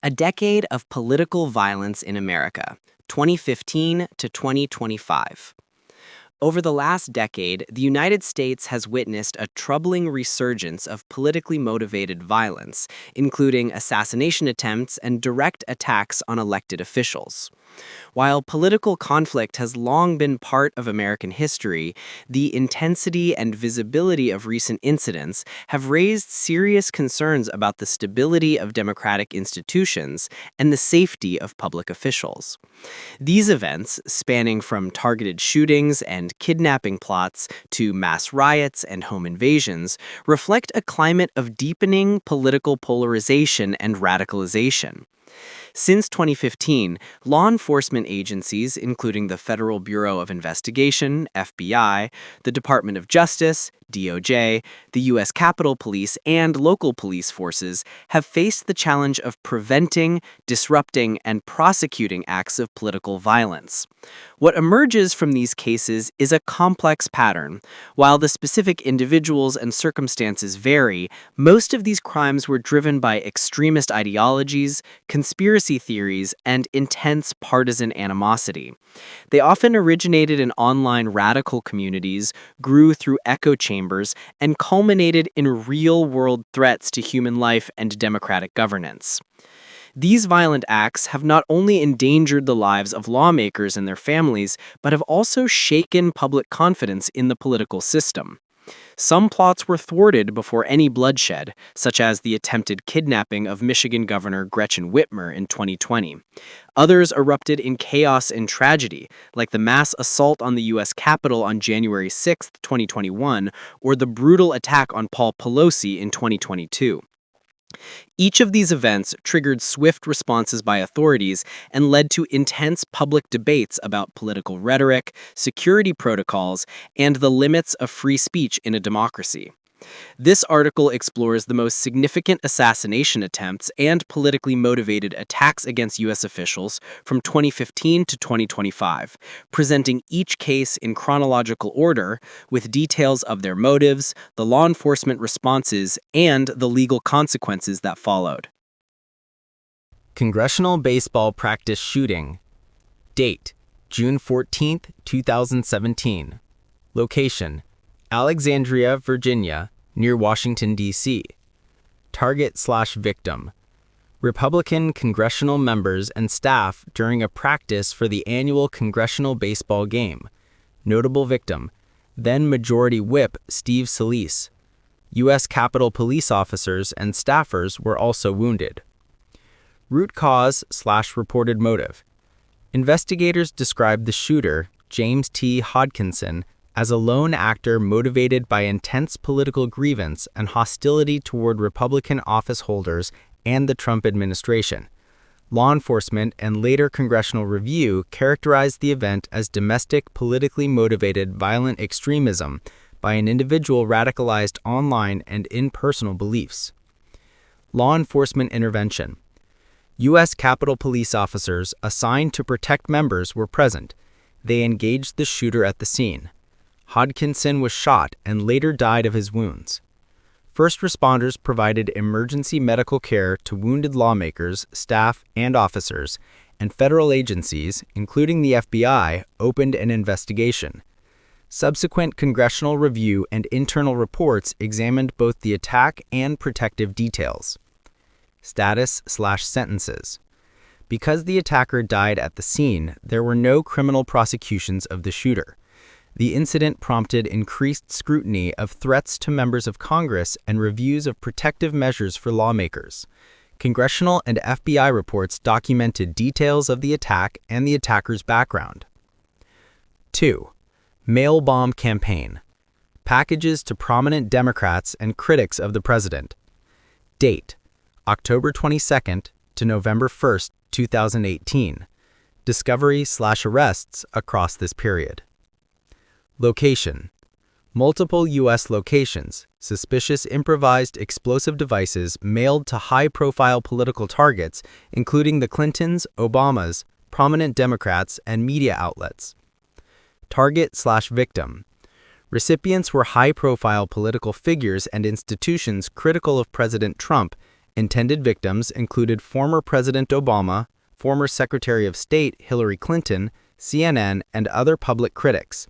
A decade of political violence in America, 2015 to 2025. Over the last decade, the United States has witnessed a troubling resurgence of politically motivated violence, including assassination attempts and direct attacks on elected officials. While political conflict has long been part of American history, the intensity and visibility of recent incidents have raised serious concerns about the stability of democratic institutions and the safety of public officials. These events, spanning from targeted shootings and kidnapping plots to mass riots and home invasions, reflect a climate of deepening political polarization and radicalization. Since 2015, law enforcement agencies, including the Federal Bureau of Investigation, FBI, the Department of Justice, DOJ, the U.S. Capitol Police, and local police forces, have faced the challenge of preventing, disrupting, and prosecuting acts of political violence. What emerges from these cases is a complex pattern. While the specific individuals and circumstances vary, most of these crimes were driven by extremist ideologies, conspiracy theories, and intense partisan animosity. They often originated in online radical communities, grew through echo chambers, and culminated in real-world threats to human life and democratic governance. These violent acts have not only endangered the lives of lawmakers and their families, but have also shaken public confidence in the political system. Some plots were thwarted before any bloodshed, such as the attempted kidnapping of Michigan Governor Gretchen Whitmer in 2020. Others erupted in chaos and tragedy, like the mass assault on the U.S. Capitol on January 6, 2021, or the brutal attack on Paul Pelosi in 2022. Each of these events triggered swift responses by authorities and led to intense public debates about political rhetoric, security protocols, and the limits of free speech in a democracy. This article explores the most significant assassination attempts and politically motivated attacks against U.S. officials from 2015 to 2025, presenting each case in chronological order with details of their motives, the law enforcement responses, and the legal consequences that followed. Congressional baseball practice shooting. Date: June 14, 2017. Location: Alexandria, Virginia, near Washington, D.C. Target/victim: Republican congressional members and staff during a practice for the annual congressional baseball game. Notable victim: then Majority Whip Steve Scalise. U.S. Capitol Police officers and staffers were also wounded. Root cause/reported motive: Investigators described the shooter, James T. Hodkinson, as a lone actor motivated by intense political grievance and hostility toward Republican office holders and the Trump administration. Law enforcement and later congressional review characterized the event as domestic, politically motivated violent extremism by an individual radicalized online and in personal beliefs. Law enforcement intervention: U.S. Capitol Police officers assigned to protect members were present. They engaged the shooter at the scene. Hodkinson was shot and later died of his wounds. First responders provided emergency medical care to wounded lawmakers, staff, and officers, and federal agencies, including the FBI, opened an investigation. Subsequent congressional review and internal reports examined both the attack and protective details. Status/sentences: Because the attacker died at the scene, there were no criminal prosecutions of the shooter. The incident prompted increased scrutiny of threats to members of Congress and reviews of protective measures for lawmakers. Congressional and FBI reports documented details of the attack and the attacker's background. 2. Mail bomb campaign: Packages to prominent Democrats and critics of the president. Date: October 22nd to November 1st, 2018. Discovery/arrests across this period. Location: Multiple U.S. locations, suspicious improvised explosive devices mailed to high-profile political targets, including the Clintons, Obamas, prominent Democrats, and media outlets. Target/victim: Recipients were high-profile political figures and institutions critical of President Trump Intended victims included former President Obama, former Secretary of State Hillary Clinton, CNN, and other public critics.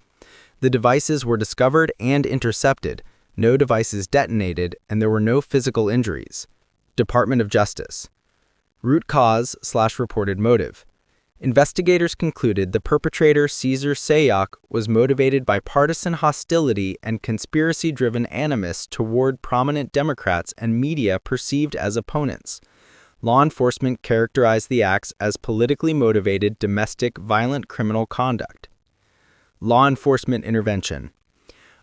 The devices were discovered and intercepted, no devices detonated, and there were no physical injuries. Department of Justice. Root cause/reported motive. Investigators concluded the perpetrator Cesar Sayoc was motivated by partisan hostility and conspiracy-driven animus toward prominent Democrats and media perceived as opponents. Law enforcement characterized the acts as politically motivated domestic violent criminal conduct. Law enforcement intervention.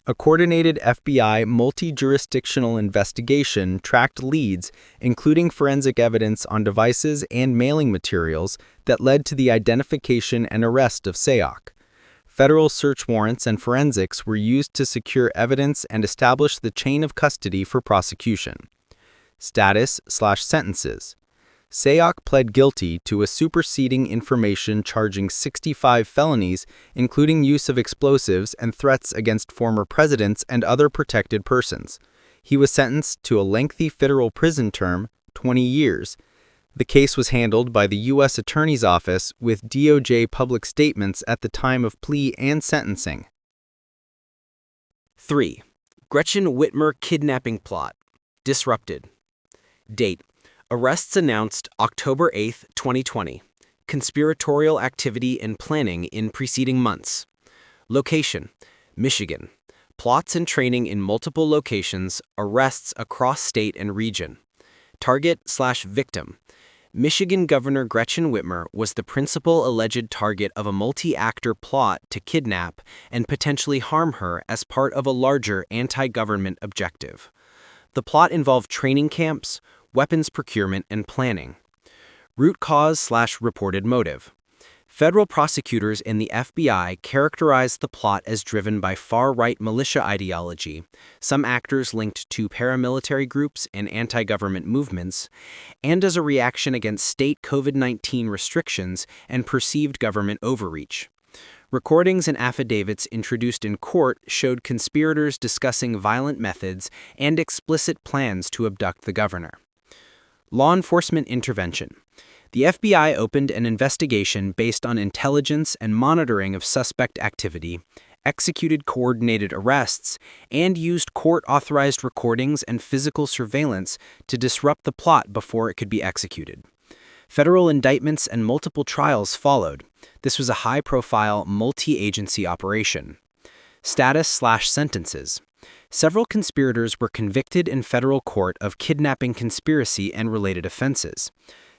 A coordinated FBI multi-jurisdictional investigation tracked leads, including forensic evidence on devices and mailing materials, that led to the identification and arrest of Sayoc. Federal search warrants and forensics were used to secure evidence and establish the chain of custody for prosecution. Status/sentences. Sayoc pled guilty to a superseding information charging 65 felonies, including use of explosives and threats against former presidents and other protected persons. He was sentenced to a lengthy federal prison term, 20 years. The case was handled by the U.S. Attorney's Office with DOJ public statements at the time of plea and sentencing. 3. Gretchen Whitmer kidnapping plot. Disrupted. Date: arrests announced October 8, 2020. Conspiratorial activity and planning in preceding months. Location: Michigan. Plots and training in multiple locations, arrests across state and region. Target/victim: Michigan Governor Gretchen Whitmer was the principal alleged target of a multi-actor plot to kidnap and potentially harm her as part of a larger anti-government objective. The plot involved training camps, weapons procurement, and planning. Root cause/reported motive. Federal prosecutors and the FBI characterized the plot as driven by far-right militia ideology, some actors linked to paramilitary groups and anti-government movements, and as a reaction against state COVID-19 restrictions and perceived government overreach. Recordings and affidavits introduced in court showed conspirators discussing violent methods and explicit plans to abduct the governor. Law enforcement intervention. The FBI opened an investigation based on intelligence and monitoring of suspect activity, executed coordinated arrests, and used court-authorized recordings and physical surveillance to disrupt the plot before it could be executed. Federal indictments and multiple trials followed. This was a high-profile, multi-agency operation. Status/sentences. Several conspirators were convicted in federal court of kidnapping conspiracy and related offenses.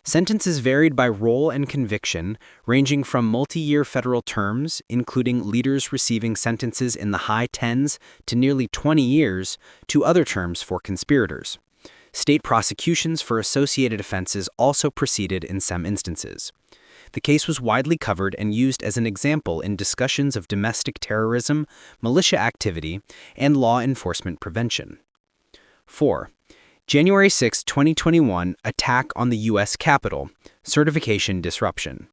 Sentences varied by role and conviction, ranging from multi-year federal terms, including leaders receiving sentences in the high tens to nearly 20 years, to other terms for conspirators. State prosecutions for associated offenses also proceeded in some instances. The case was widely covered and used as an example in discussions of domestic terrorism, militia activity, and law enforcement prevention. 4. January 6, 2021, attack on the U.S. Capitol, certification disruption.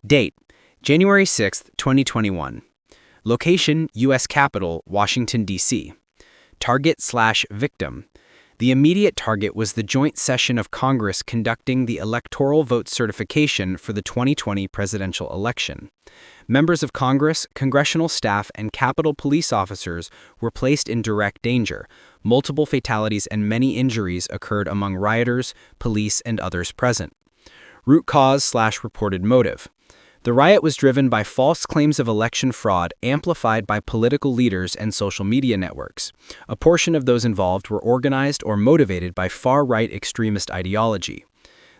Date: January 6, 2021. Location: U.S. Capitol, Washington, D.C. Target/victim. The immediate target was the joint session of Congress conducting the electoral vote certification for the 2020 presidential election. Members of Congress, congressional staff, and Capitol police officers were placed in direct danger. Multiple fatalities and many injuries occurred among rioters, police, and others present. Root cause/reported motive. The riot was driven by false claims of election fraud amplified by political leaders and social media networks. A portion of those involved were organized or motivated by far-right extremist ideology.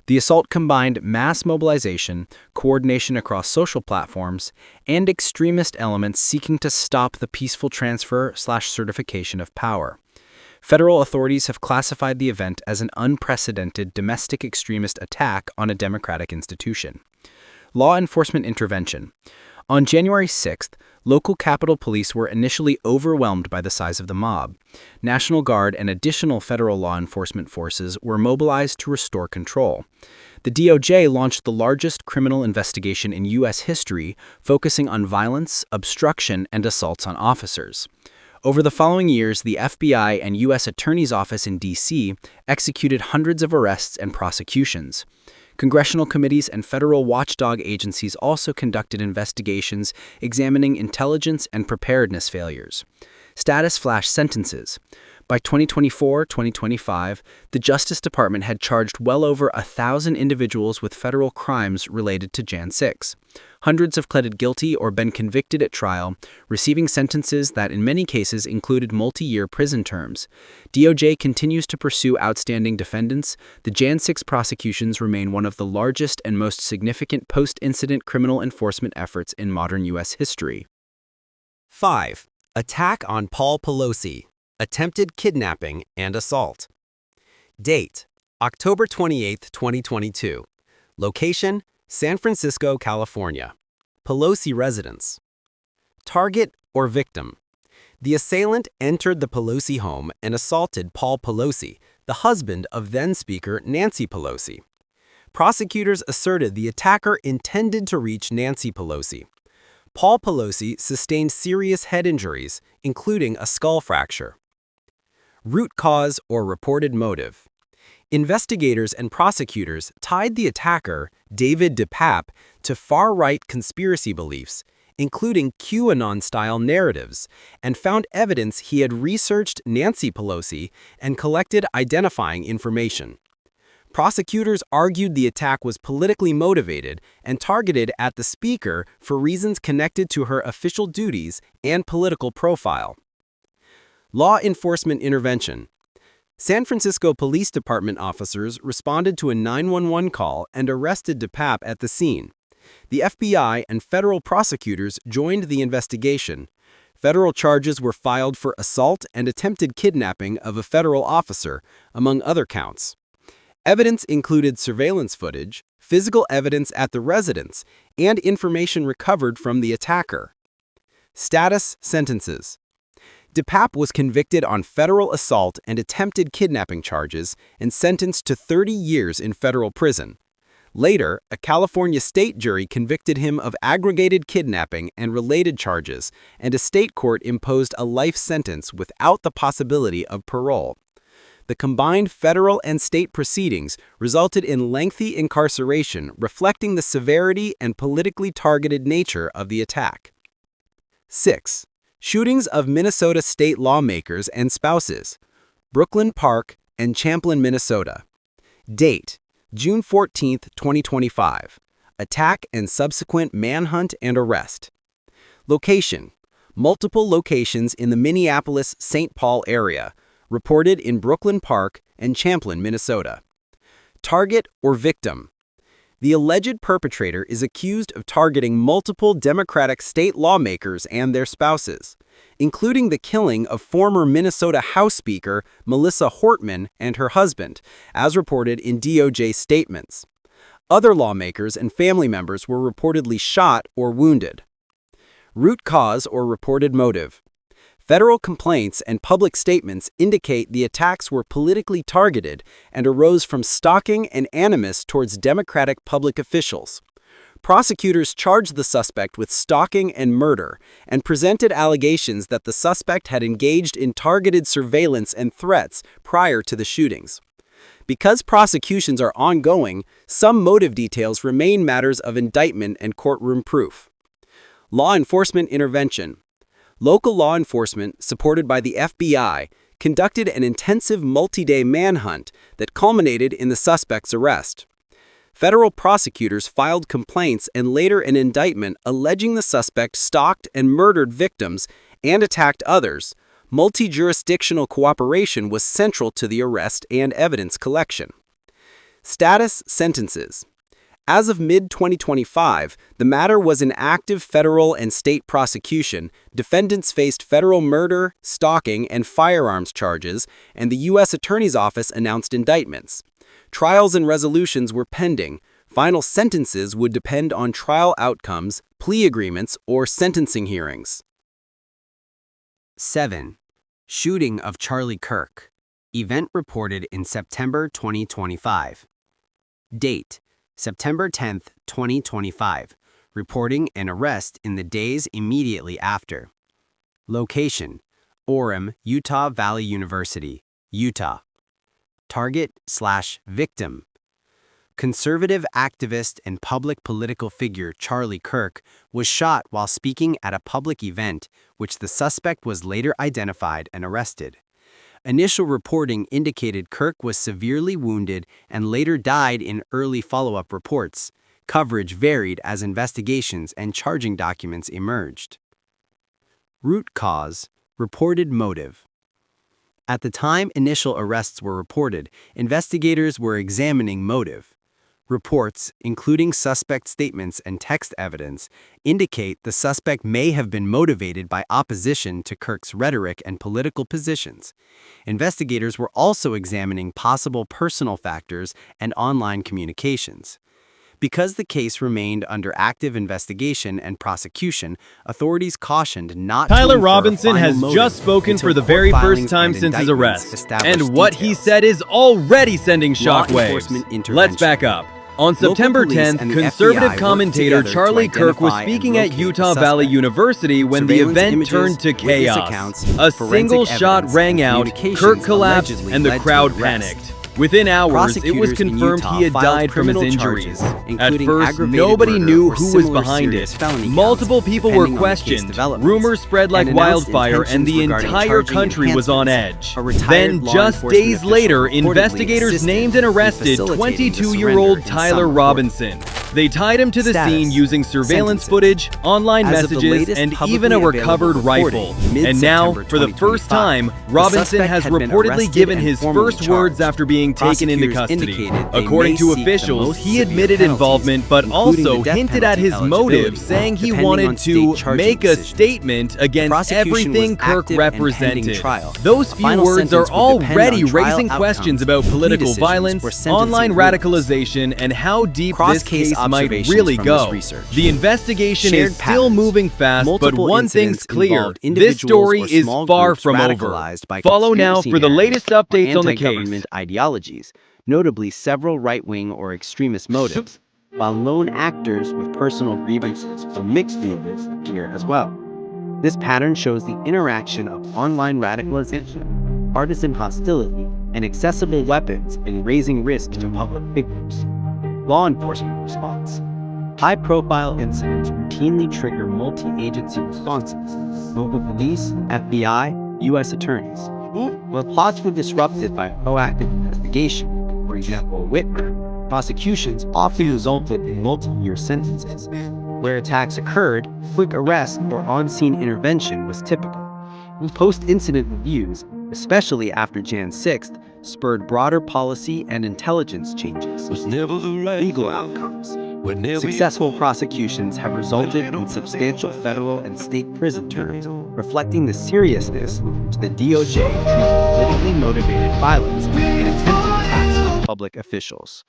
The assault combined mass mobilization, coordination across social platforms, and extremist elements seeking to stop the peaceful transfer/certification of power. Federal authorities have classified the event as an unprecedented domestic extremist attack on a democratic institution. Law enforcement intervention. On January 6th, local Capitol Police were initially overwhelmed by the size of the mob. National Guard and additional federal law enforcement forces were mobilized to restore control. The DOJ launched the largest criminal investigation in U.S. history, focusing on violence, obstruction, and assaults on officers. Over the following years, the FBI and U.S. Attorney's Office in D.C. executed hundreds of arrests and prosecutions. Congressional committees and federal watchdog agencies also conducted investigations examining intelligence and preparedness failures. Status flash sentences. By 2024-2025, the Justice Department had charged well over 1,000 individuals with federal crimes related to Jan 6. Hundreds have pleaded guilty or been convicted at trial, receiving sentences that in many cases included multi-year prison terms. DOJ continues to pursue outstanding defendants. The Jan 6 prosecutions remain one of the largest and most significant post-incident criminal enforcement efforts in modern U.S. history. 5. Attack on Paul Pelosi. Attempted kidnapping and assault. Date: October 28, 2022. Location: San Francisco, California. Pelosi residence. Target or victim. The assailant entered the Pelosi home and assaulted Paul Pelosi, the husband of then-Speaker Nancy Pelosi. Prosecutors asserted the attacker intended to reach Nancy Pelosi. Paul Pelosi sustained serious head injuries, including a skull fracture. Root cause or reported motive. Investigators and prosecutors tied the attacker, David DePape, to far-right conspiracy beliefs, including QAnon-style narratives, and found evidence he had researched Nancy Pelosi and collected identifying information. Prosecutors argued the attack was politically motivated and targeted at the speaker for reasons connected to her official duties and political profile. Law enforcement intervention. San Francisco Police Department officers responded to a 911 call and arrested DePape at the scene. The FBI and federal prosecutors joined the investigation. Federal charges were filed for assault and attempted kidnapping of a federal officer, among other counts. Evidence included surveillance footage, physical evidence at the residence, and information recovered from the attacker. Status sentences. DePape was convicted on federal assault and attempted kidnapping charges and sentenced to 30 years in federal prison. Later, a California state jury convicted him of aggravated kidnapping and related charges, and a state court imposed a life sentence without the possibility of parole. The combined federal and state proceedings resulted in lengthy incarceration, reflecting the severity and politically targeted nature of the attack. 6. Shootings of Minnesota state lawmakers and spouses. Brooklyn Park and Champlin, Minnesota. Date: June 14, 2025. Attack and subsequent manhunt and arrest. Location: multiple locations in the Minneapolis-St. Paul area, reported in Brooklyn Park and Champlin, Minnesota. Target or victim. The alleged perpetrator is accused of targeting multiple Democratic state lawmakers and their spouses, including the killing of former Minnesota House Speaker Melissa Hortman and her husband, as reported in DOJ statements. Other lawmakers and family members were reportedly shot or wounded. Root cause or reported motive. Federal complaints and public statements indicate the attacks were politically targeted and arose from stalking and animus towards Democratic public officials. Prosecutors charged the suspect with stalking and murder and presented allegations that the suspect had engaged in targeted surveillance and threats prior to the shootings. Because prosecutions are ongoing, some motive details remain matters of indictment and courtroom proof. Law enforcement intervention. Local law enforcement, supported by the FBI, conducted an intensive multi-day manhunt that culminated in the suspect's arrest. Federal prosecutors filed complaints and later an indictment alleging the suspect stalked and murdered victims and attacked others. Multi-jurisdictional cooperation was central to the arrest and evidence collection. Status sentences. As of mid-2025, the matter was in active federal and state prosecution. Defendants faced federal murder, stalking, and firearms charges, and the U.S. Attorney's Office announced indictments. Trials and resolutions were pending. Final sentences would depend on trial outcomes, plea agreements, or sentencing hearings. 7. Shooting of Charlie Kirk. Event reported in September 2025. Date: September 10, 2025. Reporting an arrest in the days immediately after. Location: Orem, Utah Valley University, Utah. Target/victim. Conservative activist and public political figure Charlie Kirk was shot while speaking at a public event, which the suspect was later identified and arrested. Initial reporting indicated Kirk was severely wounded and later died in early follow-up reports. Coverage varied as investigations and charging documents emerged. Root cause, reported motive. At the time initial arrests were reported, investigators were examining motive. Reports, including suspect statements and text evidence, indicate the suspect may have been motivated by opposition to Kirk's rhetoric and political positions. Investigators were also examining possible personal factors and online communications. Because the case remained under active investigation and prosecution, authorities cautioned not to Tyler infer a Robinson final has motive just spoken until for the court very filings first time and since his indictments arrest. established And what he details. said is already sending Law shockwaves. enforcement intervention. Let's back up. On Local September police 10th, and the conservative FBI commentator worked together Charlie to Kirk was identify and speaking at locate Utah the Valley suspect. University when the Surveillance event images, turned to witness chaos. accounts, A forensic single shot evidence, rang and out, communications Kirk collapsed, allegedly and the led to crowd arrest. panicked. Within hours, it was Prosecutors in confirmed Utah he had filed died from his criminal injuries. charges, At including first, aggravated nobody murder knew or who was similar behind serious it. felony counts, Multiple people were depending on the case questioned. developments, Rumors spread like and announced wildfire, and the intentions regarding entire charging country was on enhancements. edge. A retired Then, law just enforcement days official later, reportedly investigators assisted named and in arrested facilitating the 22-year-old surrender in Tyler some Robinson. They tied him to the Status. scene using surveillance Sentences. footage, online As of the messages, latest and publicly even a available recovered reporting, rifle. And now, mid-September for the first 2025, time, the Robinson suspect has had been reportedly arrested given and his formally first words charged. after being taken into Prosecutors custody. indicated they According may to seek the officials, most he severe admitted penalties, involvement, but including the also death hinted at his penalty motive, eligibility, saying he depending wanted on to state charging make a decisions. statement against Prosecution everything was Kirk active and pending represented. trial. Those A few final words are sentence would depend already on trial raising questions outcomes, about plea political decisions, violence, or sentencing online rulings. radicalization, and how deep this Cross-case case might observations really from go. this research. The investigation Shared is still patterns. moving fast, but Multiple one thing's incidents clear. involved This individuals story or is small far groups from over. radicalized by Follow now conspiracy for the narratives latest updates or on the case. anti-government ideologies, notably several right-wing or extremist motives, while lone actors with personal grievances or mixed motives appear as well. This pattern shows the interaction of online radicalization, partisan hostility, and accessible weapons in raising risk to public figures. Law enforcement response. High-profile incidents routinely trigger multi-agency responses, local police, FBI, U.S. attorneys. When plots were disrupted by proactive investigation, for example, Whitmer, prosecutions often resulted in multi-year sentences. Where attacks occurred, quick arrest or on-scene intervention was typical. Post-incident reviews, especially after Jan 6th, spurred broader policy and intelligence changes. Legal outcomes. Successful prosecutions have resulted in substantial federal and state prison terms, reflecting the seriousness to the DOJ treating politically motivated violence and attempted attacks on public officials.